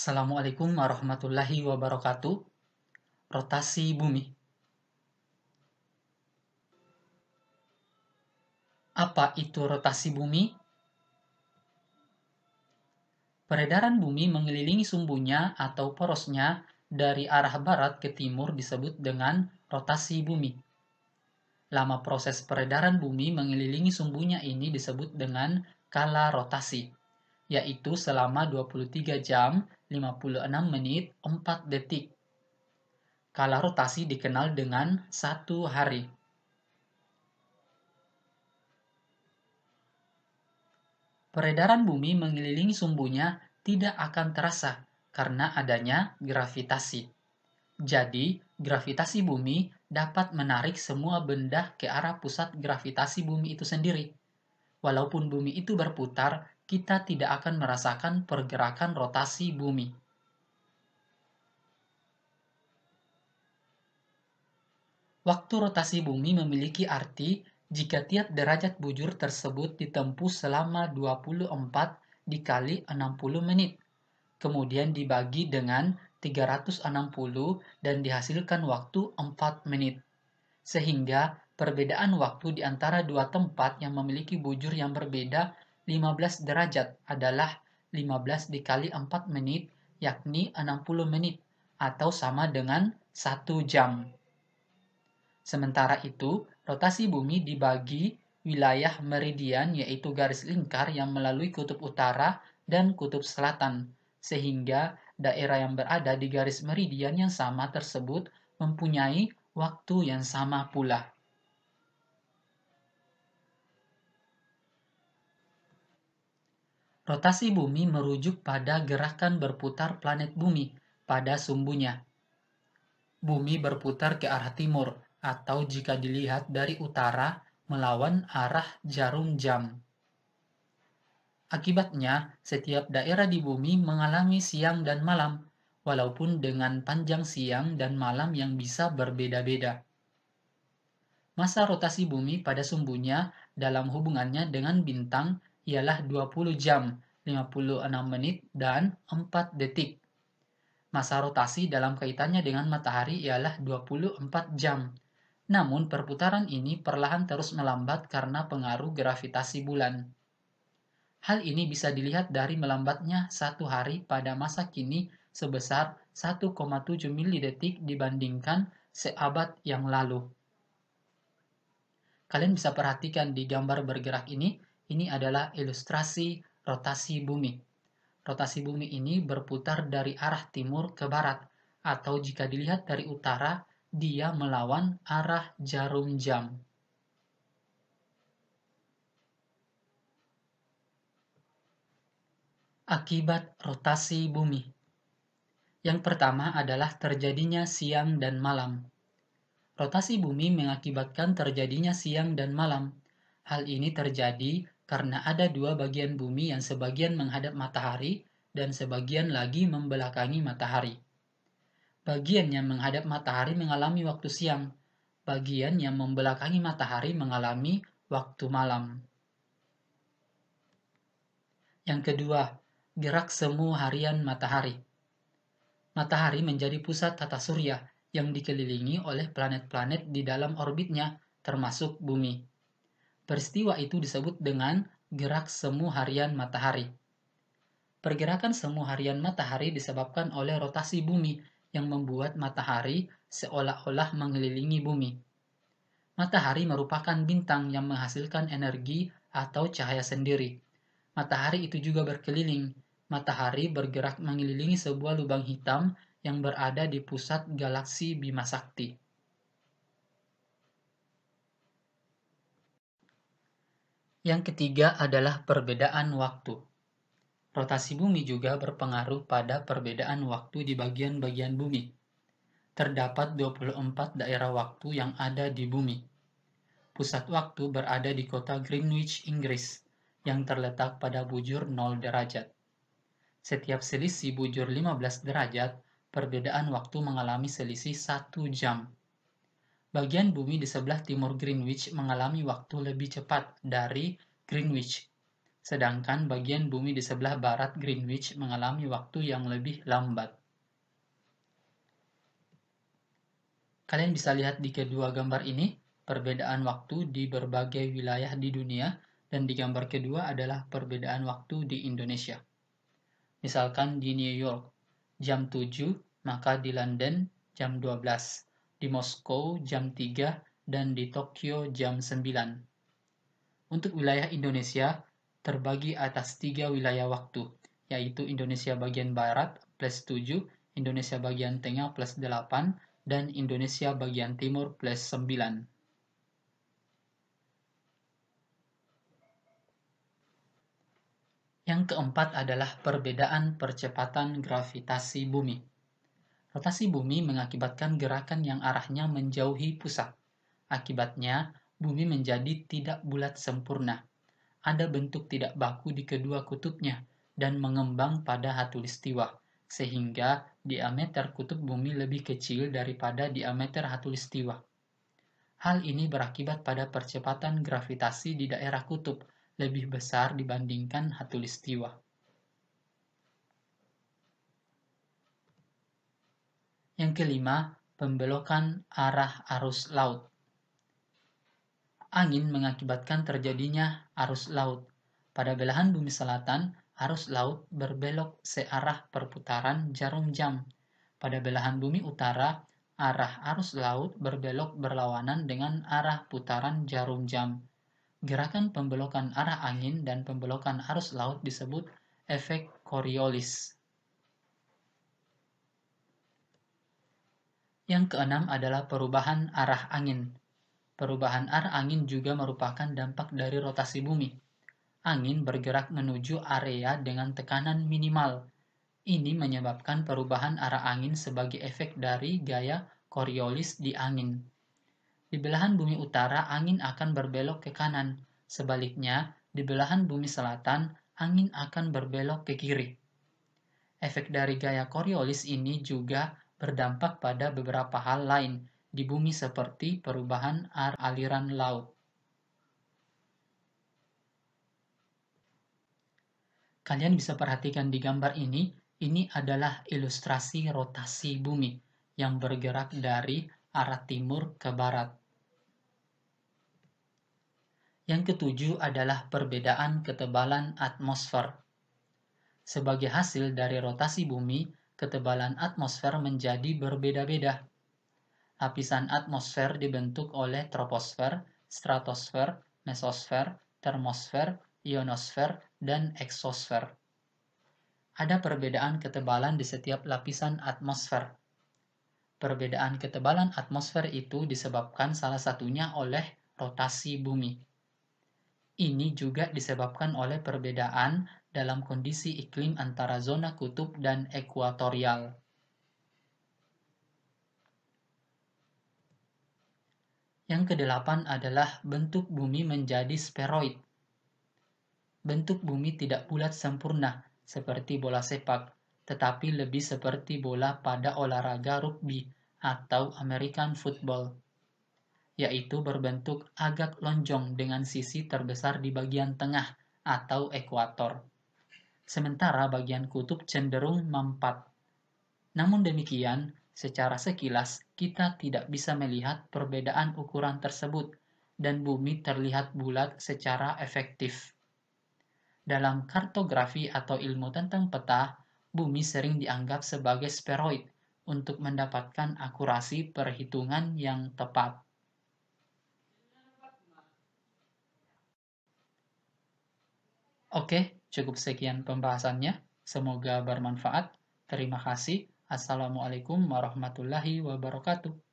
Assalamualaikum warahmatullahi wabarakatuh. Rotasi bumi. Apa itu rotasi bumi? Peredaran bumi mengelilingi sumbunya atau porosnya dari arah barat ke timur disebut dengan rotasi bumi. Lama proses peredaran bumi mengelilingi sumbunya ini disebut dengan kala rotasi, yaitu selama 23 jam, 56 menit, 4 detik. Kala rotasi dikenal dengan 1 hari. Peredaran bumi mengelilingi sumbunya tidak akan terasa karena adanya gravitasi. Jadi, gravitasi bumi dapat menarik semua benda ke arah pusat gravitasi bumi itu sendiri. Walaupun bumi itu berputar, kita tidak akan merasakan pergerakan rotasi bumi. Waktu rotasi bumi memiliki arti jika tiap derajat bujur tersebut ditempuh selama 24 dikali 60 menit. Kemudian dibagi dengan 360 dan dihasilkan waktu 4 menit. Sehingga perbedaan waktu di antara dua tempat yang memiliki bujur yang berbeda 15 derajat adalah 15 dikali 4 menit, yakni 60 menit, atau sama dengan 1 jam. Sementara itu, rotasi bumi dibagi wilayah meridian, yaitu garis lingkar yang melalui kutub utara dan kutub selatan, sehingga daerah yang berada di garis meridian yang sama tersebut mempunyai waktu yang sama pula. Rotasi bumi merujuk pada gerakan berputar planet bumi pada sumbunya. Bumi berputar ke arah timur, atau jika dilihat dari utara, melawan arah jarum jam. Akibatnya, setiap daerah di bumi mengalami siang dan malam, walaupun dengan panjang siang dan malam yang bisa berbeda-beda. Masa rotasi bumi pada sumbunya dalam hubungannya dengan bintang ialah 20 jam, 56 menit, dan 4 detik. Masa rotasi dalam kaitannya dengan matahari ialah 24 jam. Namun perputaran ini perlahan terus melambat karena pengaruh gravitasi bulan. Hal ini bisa dilihat dari melambatnya 1 hari pada masa kini sebesar 1,7 milidetik dibandingkan seabad yang lalu. Kalian bisa perhatikan di gambar bergerak ini adalah ilustrasi rotasi bumi. Rotasi bumi ini berputar dari arah timur ke barat, atau jika dilihat dari utara, dia melawan arah jarum jam. Akibat rotasi bumi. Yang pertama adalah terjadinya siang dan malam. Rotasi bumi mengakibatkan terjadinya siang dan malam. Hal ini terjadi karena ada dua bagian bumi yang sebagian menghadap matahari dan sebagian lagi membelakangi matahari. Bagian yang menghadap matahari mengalami waktu siang. Bagian yang membelakangi matahari mengalami waktu malam. Yang kedua, gerak semu harian matahari. Matahari menjadi pusat tata surya yang dikelilingi oleh planet-planet di dalam orbitnya, termasuk bumi. Peristiwa itu disebut dengan gerak semu harian matahari. Pergerakan semu harian matahari disebabkan oleh rotasi bumi yang membuat matahari seolah-olah mengelilingi bumi. Matahari merupakan bintang yang menghasilkan energi atau cahaya sendiri. Matahari itu juga berkeliling. Matahari bergerak mengelilingi sebuah lubang hitam yang berada di pusat galaksi Bima Sakti. Yang ketiga adalah perbedaan waktu. Rotasi bumi juga berpengaruh pada perbedaan waktu di bagian-bagian bumi. Terdapat 24 daerah waktu yang ada di bumi. Pusat waktu berada di kota Greenwich, Inggris, yang terletak pada bujur 0 derajat. Setiap selisih bujur 15 derajat, perbedaan waktu mengalami selisih 1 jam. Bagian bumi di sebelah timur Greenwich mengalami waktu lebih cepat dari Greenwich. sedangkan bagian bumi di sebelah barat Greenwich mengalami waktu yang lebih lambat. Kalian bisa lihat di kedua gambar ini, perbedaan waktu di berbagai wilayah di dunia, dan di gambar kedua adalah perbedaan waktu di Indonesia. Misalkan di New York, jam 7, maka di London jam 12, di Moskow jam 3, dan di Tokyo jam 9. Untuk wilayah Indonesia, terbagi atas 3 wilayah waktu, yaitu Indonesia bagian Barat plus 7, Indonesia bagian Tengah plus 8, dan Indonesia bagian Timur plus 9. Yang keempat adalah perbedaan percepatan gravitasi bumi. Rotasi bumi mengakibatkan gerakan yang arahnya menjauhi pusat. Akibatnya, bumi menjadi tidak bulat sempurna. Ada bentuk tidak baku di kedua kutubnya dan mengembang pada khatulistiwa, sehingga diameter kutub bumi lebih kecil daripada diameter khatulistiwa. Hal ini berakibat pada percepatan gravitasi di daerah kutub lebih besar dibandingkan khatulistiwa. Yang kelima, pembelokan arah arus laut. Angin mengakibatkan terjadinya arus laut. Pada belahan bumi selatan, arus laut berbelok searah perputaran jarum jam. Pada belahan bumi utara, arah arus laut berbelok berlawanan dengan arah putaran jarum jam. Gerakan pembelokan arah angin dan pembelokan arus laut disebut efek Coriolis. Yang keenam adalah perubahan arah angin. Perubahan arah angin juga merupakan dampak dari rotasi bumi. Angin bergerak menuju area dengan tekanan minimal. Ini menyebabkan perubahan arah angin sebagai efek dari gaya Coriolis di angin. Di belahan bumi utara, angin akan berbelok ke kanan. Sebaliknya, di belahan bumi selatan, angin akan berbelok ke kiri. Efek dari gaya Coriolis ini juga berdampak pada beberapa hal lain di bumi seperti perubahan aliran laut. Kalian bisa perhatikan di gambar ini adalah ilustrasi rotasi bumi yang bergerak dari arah timur ke barat. Yang ketujuh adalah perbedaan ketebalan atmosfer. Sebagai hasil dari rotasi bumi, ketebalan atmosfer menjadi berbeda-beda. Lapisan atmosfer dibentuk oleh troposfer, stratosfer, mesosfer, termosfer, ionosfer, dan eksosfer. Ada perbedaan ketebalan di setiap lapisan atmosfer. Perbedaan ketebalan atmosfer itu disebabkan salah satunya oleh rotasi bumi. Ini juga disebabkan oleh perbedaan dalam kondisi iklim antara zona kutub dan ekuatorial. Yang kedelapan adalah bentuk bumi menjadi spheroid. Bentuk bumi tidak bulat sempurna seperti bola sepak, tetapi lebih seperti bola pada olahraga rugby atau American football, yaitu berbentuk agak lonjong dengan sisi terbesar di bagian tengah atau ekuator. Sementara bagian kutub cenderung mempat. Namun demikian, secara sekilas kita tidak bisa melihat perbedaan ukuran tersebut dan bumi terlihat bulat secara efektif. Dalam kartografi atau ilmu tentang peta, bumi sering dianggap sebagai spheroid untuk mendapatkan akurasi perhitungan yang tepat. Oke, cukup sekian pembahasannya. Semoga bermanfaat. Terima kasih. Assalamualaikum warahmatullahi wabarakatuh.